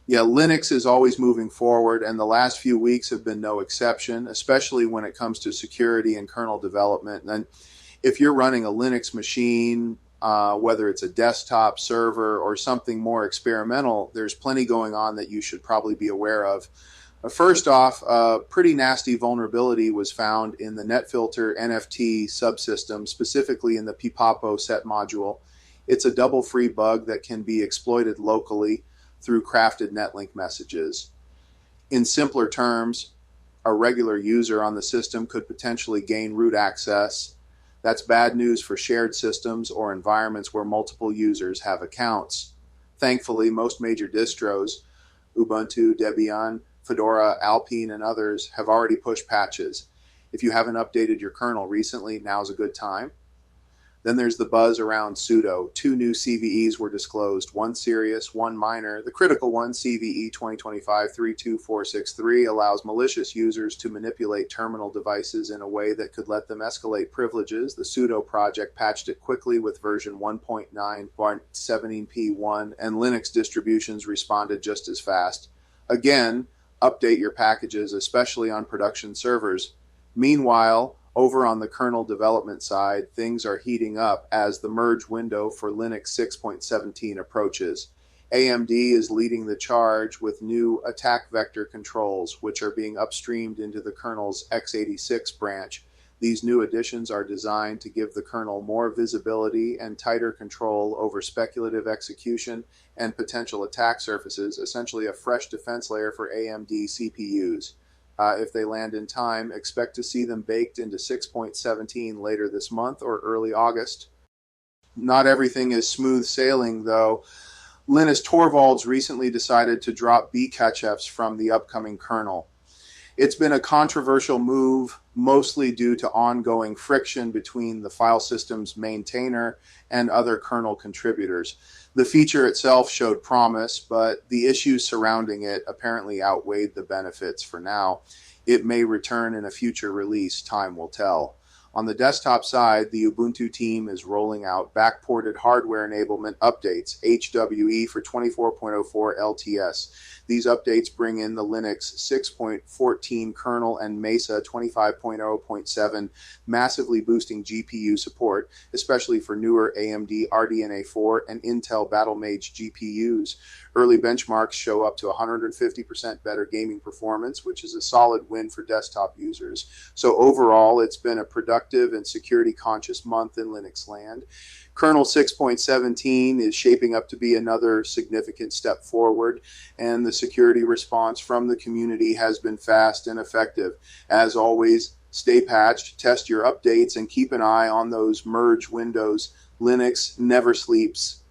Yeah, Linux is always moving forward, and the last few weeks have been no exception, especially when it comes to security and kernel development. And if you're running a Linux machine, whether it's a desktop server or something more experimental, there's plenty going on that you should probably be aware of. First off, a pretty nasty vulnerability was found in the NetFilter NFT subsystem, specifically in the pipapo set module. It's a double free bug that can be exploited locally through crafted netlink messages. In simpler terms, a regular user on the system could potentially gain root access. That's bad news for shared systems or environments where multiple users have accounts. Thankfully, most major distros, Ubuntu, Debian, Fedora, Alpine, and others, have already pushed patches. If you haven't updated your kernel recently, now's a good time. Then there's the buzz around sudo. Two new CVEs were disclosed, one serious, one minor. The critical one, CVE 2025-32463, allows malicious users to manipulate terminal devices in a way that could let them escalate privileges. The sudo project patched it quickly with version 1.9.17p1, and Linux distributions responded just as fast. Again, update your packages, especially on production servers. Meanwhile, over on the kernel development side, things are heating up as the merge window for Linux 6.17 approaches. AMD is leading the charge with new attack vector controls, which are being upstreamed into the kernel's x86 branch. These new additions are designed to give the kernel more visibility and tighter control over speculative execution and potential attack surfaces, essentially a fresh defense layer for AMD CPUs. If they land in time, expect to see them baked into 6.17 later this month or early August. Not everything is smooth sailing, though. Linus Torvalds recently decided to drop bcachefs from the upcoming kernel. It's been a controversial move, mostly due to ongoing friction between the file system's maintainer and other kernel contributors. The feature itself showed promise, but the issues surrounding it apparently outweighed the benefits for now. It may return in a future release, time will tell. On the desktop side, the Ubuntu team is rolling out backported hardware enablement updates, HWE for 24.04 LTS. These updates bring in the Linux 6.14 kernel and Mesa 25.0.7, massively boosting GPU support, especially for newer AMD RDNA 4 and Intel Battlemage GPUs. Early benchmarks show up to 150% better gaming performance, which is a solid win for desktop users. So overall, it's been a productive and security-conscious month in Linux land. Kernel 6.17 is shaping up to be another significant step forward, and the security response from the community has been fast and effective. As always, stay patched, test your updates, and keep an eye on those merge windows. Linux never sleeps.